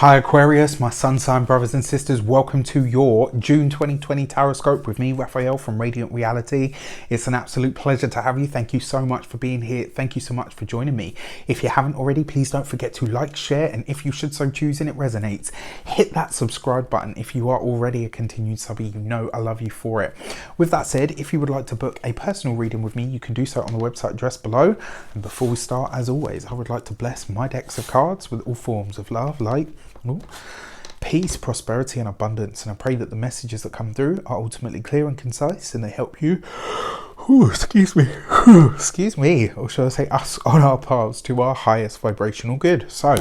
Hi Aquarius, my sun sign brothers and sisters, welcome to your June 2020 Tarot Scope with me, Raphael from Radiant Reality. It's an absolute pleasure to have you. Thank you so much for being here. Thank you so much for joining me. If you haven't already, please don't forget to like, share, and if you should so choose and it resonates, hit that subscribe button. If you are already a continued subby, you know I love you for it. With that said, if you would like to book a personal reading with me, you can do so on the website addressed below. And before we start, as always, I would like to bless my decks of cards with all forms of love, light, peace, prosperity and abundance, and I pray that the messages that come through are ultimately clear and concise and they help you excuse me, or shall I say us, on our paths to our highest vibrational good. So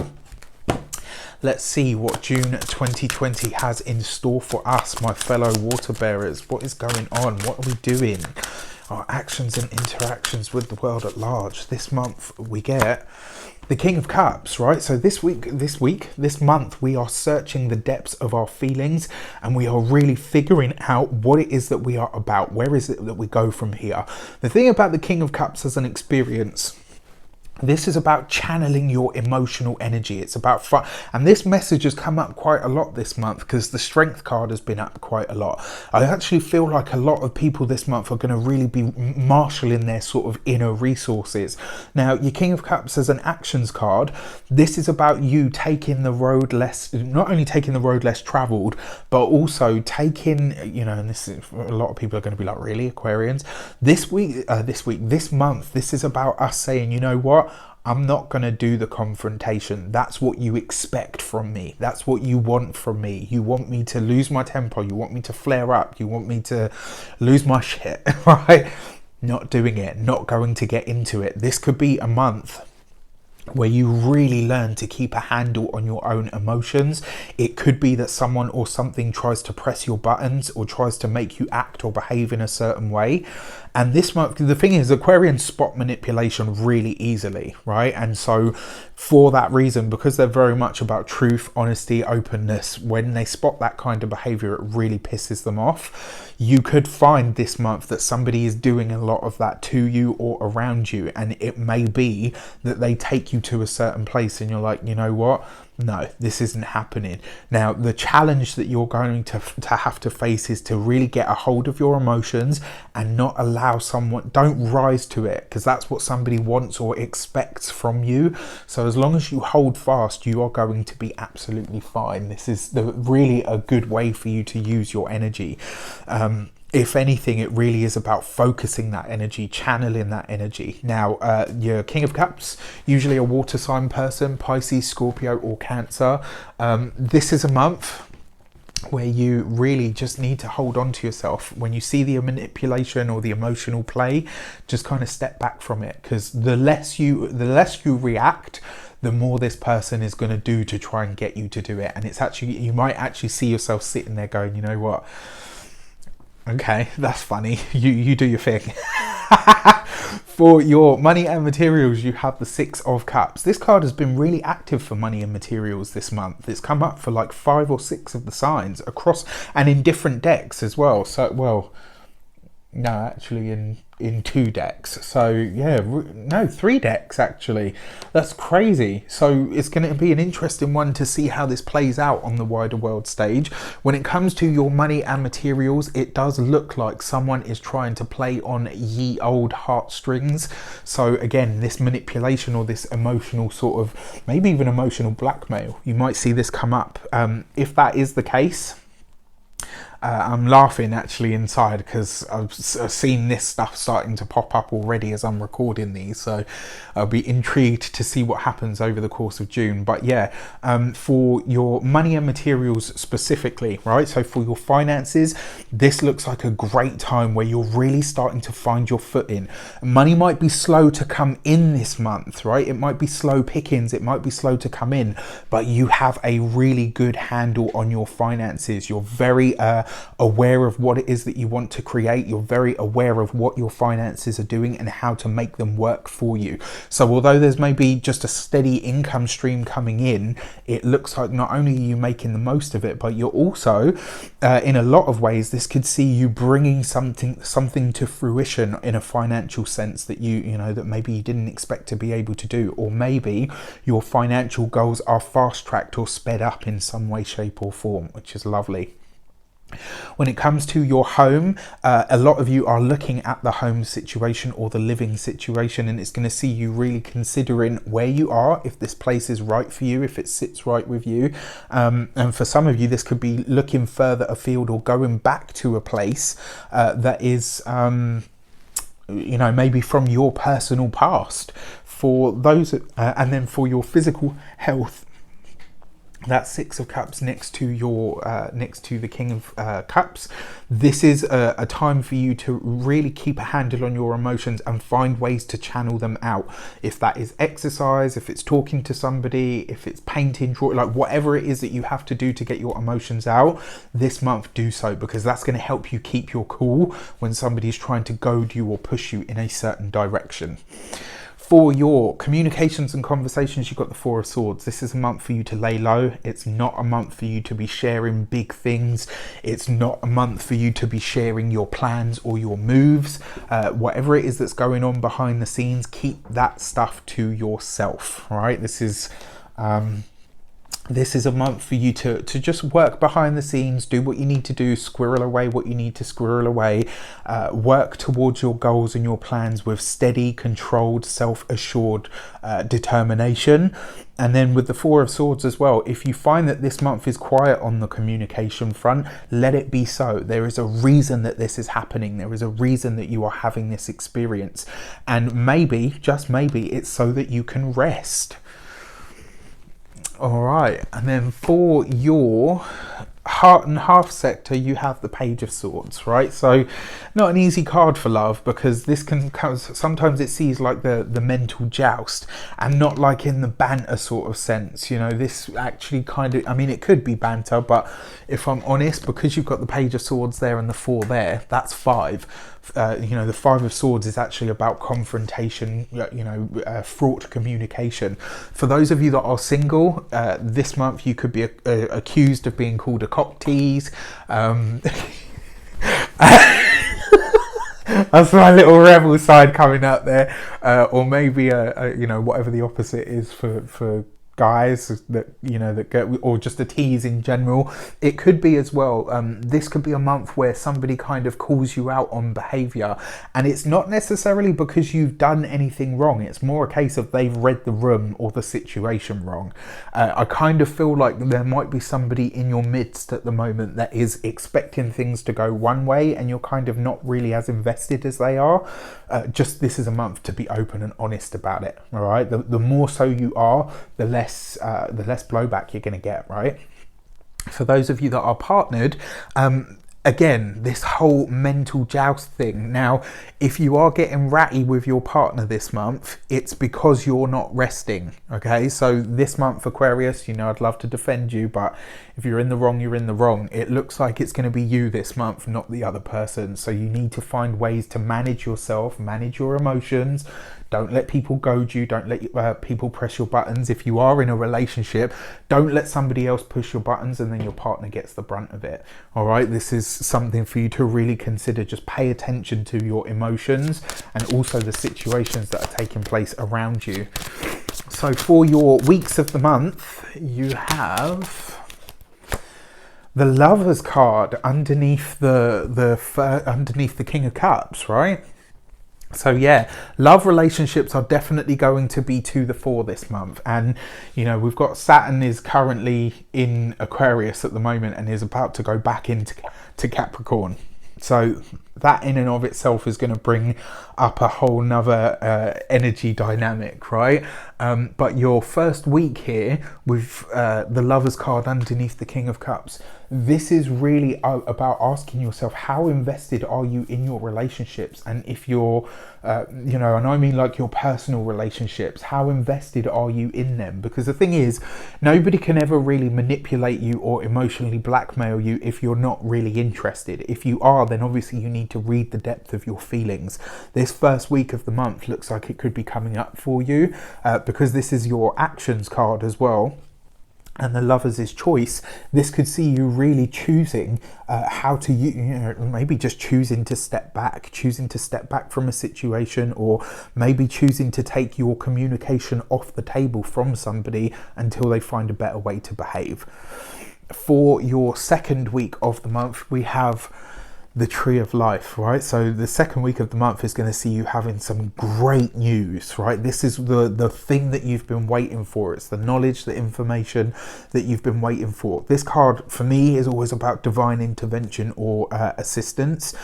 let's see what June 2020 has in store for us, my fellow water bearers. What is going on? What are we doing? Our actions and interactions with the world at large. This month we get the King of Cups, right? So this month, we are searching the depths of our feelings and we are really figuring out what it is that we are about. Where is it that we go from here? The thing about the King of Cups as an experience, this is about channeling your emotional energy. It's about fun. And this message has come up quite a lot this month because the Strength card has been up quite a lot. I actually feel like a lot of people this month are going to really be marshalling their sort of inner resources. Now, your King of Cups as an actions card, this is about you taking the road less, not only taking the road less traveled, but also taking, you know, and this is, a lot of people are going to be like, really, Aquarians? This month, this is about us saying, you know what? I'm not going to do the confrontation. That's what you expect from me. That's what you want from me. You want me to lose my temper. You want me to flare up. You want me to lose my shit, right? Not doing it. Not going to get into it. This could be a month where you really learn to keep a handle on your own emotions. It could be that someone or something tries to press your buttons or tries to make you act or behave in a certain way. And this month, the thing is, Aquarians spot manipulation really easily, right? And so for that reason, because they're very much about truth, honesty, openness, when they spot that kind of behavior, it really pisses them off. You could find this month that somebody is doing a lot of that to you or around you. And it may be that they take you to a certain place and you're like, you know what? No, this isn't happening. Now, the challenge that you're going to have to face is to really get a hold of your emotions and not allow someone, don't rise to it, because that's what somebody wants or expects from you. So as long as you hold fast, you are going to be absolutely fine. This is really a good way for you to use your energy. If anything, it really is about focusing that energy, channeling that energy. Now, your King of Cups, usually a water sign person, Pisces, Scorpio, or Cancer. This is a month where you really just need to hold on to yourself. When you see the manipulation or the emotional play, just kind of step back from it, because the less you react, the more this person is going to do to try and get you to do it. And it's actually, you might actually see yourself sitting there going, you know what? Okay, that's funny. You do your thing. For your money and materials, you have the Six of Cups. This card has been really active for money and materials this month. It's come up for like 5 or 6 of the signs across and in different decks as well. So, well, no, actually in 2 decks. So yeah, no, 3 decks actually. That's crazy. So it's going to be an interesting one to see how this plays out on the wider world stage. When it comes to your money and materials, it does look like someone is trying to play on ye old heartstrings. So again, this manipulation or this emotional sort of, maybe even emotional blackmail, you might see this come up. If that is the case, I'm laughing actually inside because I've seen this stuff starting to pop up already as I'm recording these, so I'll be intrigued to see what happens over the course of June. But yeah, for your money and materials specifically, right, so for your finances, this looks like a great time where you're really starting to find your footing. Money might be slow to come in this month, right? It might be slow pickings, it might be slow to come in, but you have a really good handle on your finances. You're very aware of what it is that you want to create. You're very aware of what your finances are doing and how to make them work for you. So although there's maybe just a steady income stream coming in, it looks like not only are you making the most of it, but you're also, in a lot of ways, this could see you bringing something to fruition in a financial sense that that maybe you didn't expect to be able to do, or maybe your financial goals are fast-tracked or sped up in some way, shape or form, which is lovely. When it comes to your home, a lot of you are looking at the home situation or the living situation, and it's going to see you really considering where you are, if this place is right for you, if it sits right with you. And for some of you, this could be looking further afield or going back to a place that is, maybe from your personal past. For those, and then for your physical health, that Six of Cups next to the King of Cups. This is a time for you to really keep a handle on your emotions and find ways to channel them out. If that is exercise, if it's talking to somebody, if it's painting, drawing, like whatever it is that you have to do to get your emotions out this month, do so, because that's going to help you keep your cool when somebody's trying to goad you or push you in a certain direction. For your communications and conversations, you've got the Four of Swords. This is a month for you to lay low. It's not a month for you to be sharing big things. It's not a month for you to be sharing your plans or your moves. Whatever it is that's going on behind the scenes, keep that stuff to yourself, right? This is a month for you to just work behind the scenes, do what you need to do, squirrel away what you need to squirrel away, work towards your goals and your plans with steady, controlled, self-assured determination. And then with the Four of Swords as well, if you find that this month is quiet on the communication front, let it be so. There is a reason that this is happening. There is a reason that you are having this experience. And maybe, just maybe, it's so that you can rest. All right, and then for your heart and half sector, you have the Page of Swords, right? So not an easy card for love, because this can sometimes it sees like the mental joust, and not like in the banter sort of sense. This actually kind of, it could be banter, but if I'm honest, because you've got the Page of Swords there and the 4 there, that's 5. The Five of Swords is actually about confrontation, fraught communication. For those of you that are single, this month you could be accused of being called a cock tease. That's my little rebel side coming out there, or maybe whatever the opposite is for guys that get, or just a tease in general. It could be as well, this could be a month where somebody kind of calls you out on behavior, and it's not necessarily because you've done anything wrong. It's more a case of they've read the room or the situation wrong. I kind of feel like there might be somebody in your midst at the moment that is expecting things to go one way, and you're kind of not really as invested as they are. Just this is a month to be open and honest about it. All right, the more so you are, the less blowback you're going to get, right? For those of you that are partnered, again, this whole mental joust thing. Now, if you are getting ratty with your partner this month, it's because you're not resting, okay? So this month, Aquarius, I'd love to defend you, but if you're in the wrong, you're in the wrong. It looks like it's going to be you this month, not the other person. So you need to find ways to manage yourself, manage your emotions. Don't let people goad you. Don't let people press your buttons. If you are in a relationship, don't let somebody else push your buttons and then your partner gets the brunt of it. All right, this is something for you to really consider. Just pay attention to your emotions and also the situations that are taking place around you. So for your weeks of the month, you have the Lovers card underneath underneath the King of Cups, right? So yeah, love relationships are definitely going to be to the fore this month. And we've got Saturn is currently in Aquarius at the moment and is about to go back into Capricorn. So that in and of itself is going to bring up a whole nother energy dynamic, right? But your first week here with the Lovers card underneath the King of Cups, this is really about asking yourself, how invested are you in your relationships? And if you're, you know, and I mean like your personal relationships, how invested are you in them? Because the thing is, nobody can ever really manipulate you or emotionally blackmail you if you're not really interested. If you are, then obviously you need to read the depth of your feelings. This first week of the month looks like it could be coming up for you because this is your actions card as well. And the Lovers' choice, this could see you really choosing how to, you know, maybe just choosing to step back from a situation, or maybe choosing to take your communication off the table from somebody until they find a better way to behave. For your second week of the month, we have the Tree of Life, right? So the second week of the month is going to see you having some great news, right? This is the thing that you've been waiting for. It's the knowledge, the information that you've been waiting for. This card for me is always about divine intervention or assistance.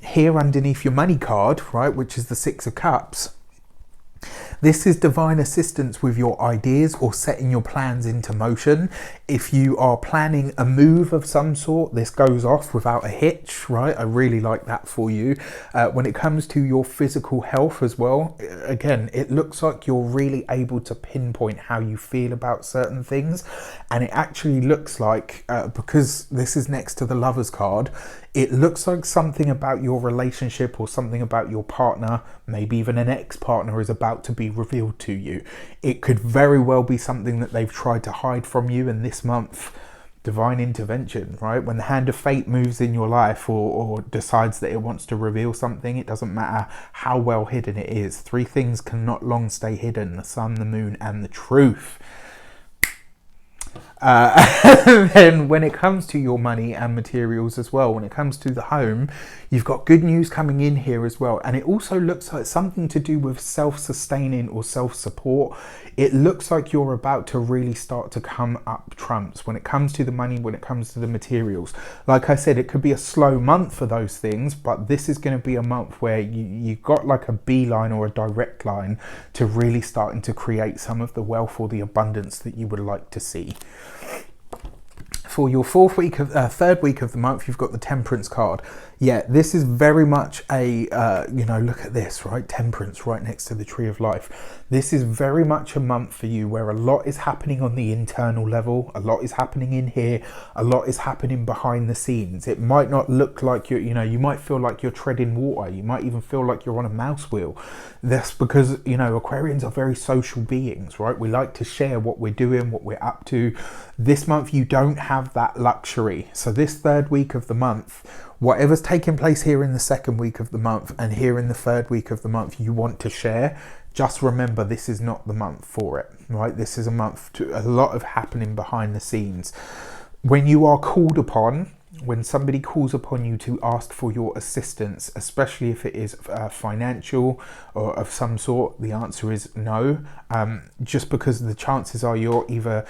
Here underneath your money card, right, which is the Six of Cups, this is divine assistance with your ideas or setting your plans into motion. If you are planning a move of some sort, this goes off without a hitch, right? I really like that for you. When it comes to your physical health as well, again, it looks like you're really able to pinpoint how you feel about certain things. And it actually looks like, because this is next to the Lovers card, it looks like something about your relationship or something about your partner, maybe even an ex-partner, is about to be revealed to you. It could very well be something that they've tried to hide from you, and this month, divine intervention, right? When the hand of fate moves in your life or decides that it wants to reveal something, it doesn't matter how well hidden it is. Three things cannot long stay hidden: the sun, the moon, and the truth. And then when it comes to your money and materials as well, when it comes to the home, you've got good news coming in here as well. And it also looks like something to do with self-sustaining or self-support. It looks like you're about to really start to come up trumps when it comes to the money, when it comes to the materials. Like I said, it could be a slow month for those things, but this is going to be a month where you've got like a beeline or a direct line to really starting to create some of the wealth or the abundance that you would like to see. For your third week of the month, you've got the Temperance card. Yeah, this is very much a, you know, look at this, right? Temperance right next to the Tree of Life. This is very much a month for you where a lot is happening on the internal level. A lot is happening in here. A lot is happening behind the scenes. It might not look like you're, you know, you might feel like you're treading water. You might even feel like you're on a mouse wheel. That's because, you know, Aquarians are very social beings, right? We like to share what we're doing, what we're up to. This month, you don't have that luxury. So this third week of the month, whatever's taking place here in the second week of the month and here in the third week of the month, you want to share. Just remember, this is not the month for it, right? This is a month to a lot of happening behind the scenes. When you are called upon, when somebody calls upon you to ask for your assistance, especially if it is financial or of some sort, the answer is no. Just because the chances are you're either,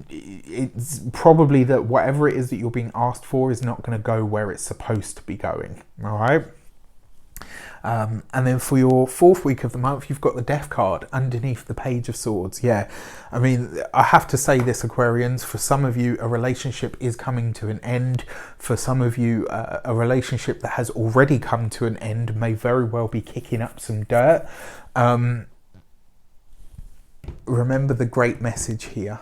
it's probably that whatever it is that you're being asked for is not going to go where it's supposed to be going, all right? And then for your fourth week of the month, you've got the Death card underneath the Page of Swords. Yeah, I mean, I have to say this, Aquarians, for some of you, a relationship is coming to an end. For some of you, a relationship that has already come to an end may very well be kicking up some dirt. Remember the great message here.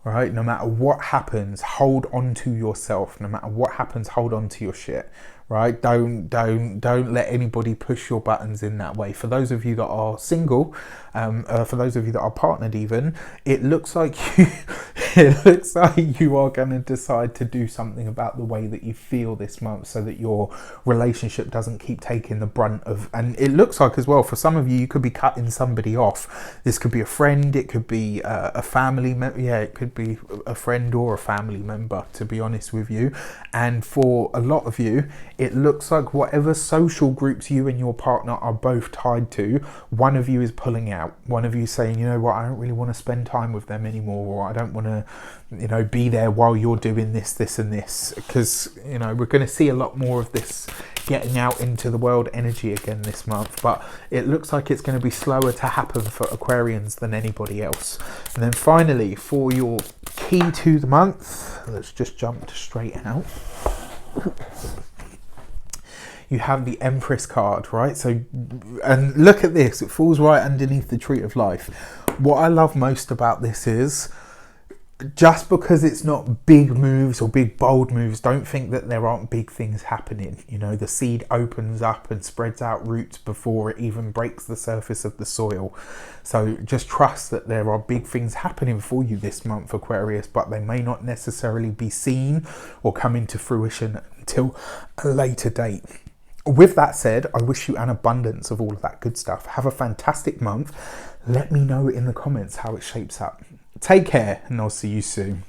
Right, no matter what happens, hold on to yourself. No matter what happens, hold on to your shit. Right, don't let anybody push your buttons in that way. For those of you that are single, for those of you that are partnered, even, it looks like you are going to decide to do something about the way that you feel this month, so that your relationship doesn't keep taking the brunt of. And it looks like as well, for some of you, you could be cutting somebody off. This could be a friend, it could be a family member. Yeah, it could be a friend or a family member, to be honest with you. And for a lot of you, it looks like whatever social groups you and your partner are both tied to, one of you is pulling out. One of you saying, you know what, I don't really want to spend time with them anymore, or I don't want to, you know, be there while you're doing this, this and this. Because, you know, we're going to see a lot more of this getting out into the world energy again this month, but it looks like it's going to be slower to happen for Aquarians than anybody else. And then finally, for your key to the month, let's just jump straight out. You have the Empress card, right? So, and look at this, it falls right underneath the Tree of Life. What I love most about this is, just because it's not big moves or big bold moves, don't think that there aren't big things happening. You know, the seed opens up and spreads out roots before it even breaks the surface of the soil. So just trust that there are big things happening for you this month, Aquarius, but they may not necessarily be seen or come into fruition until a later date. With that said, I wish you an abundance of all of that good stuff. Have a fantastic month. Let me know in the comments how it shapes up. Take care, and I'll see you soon.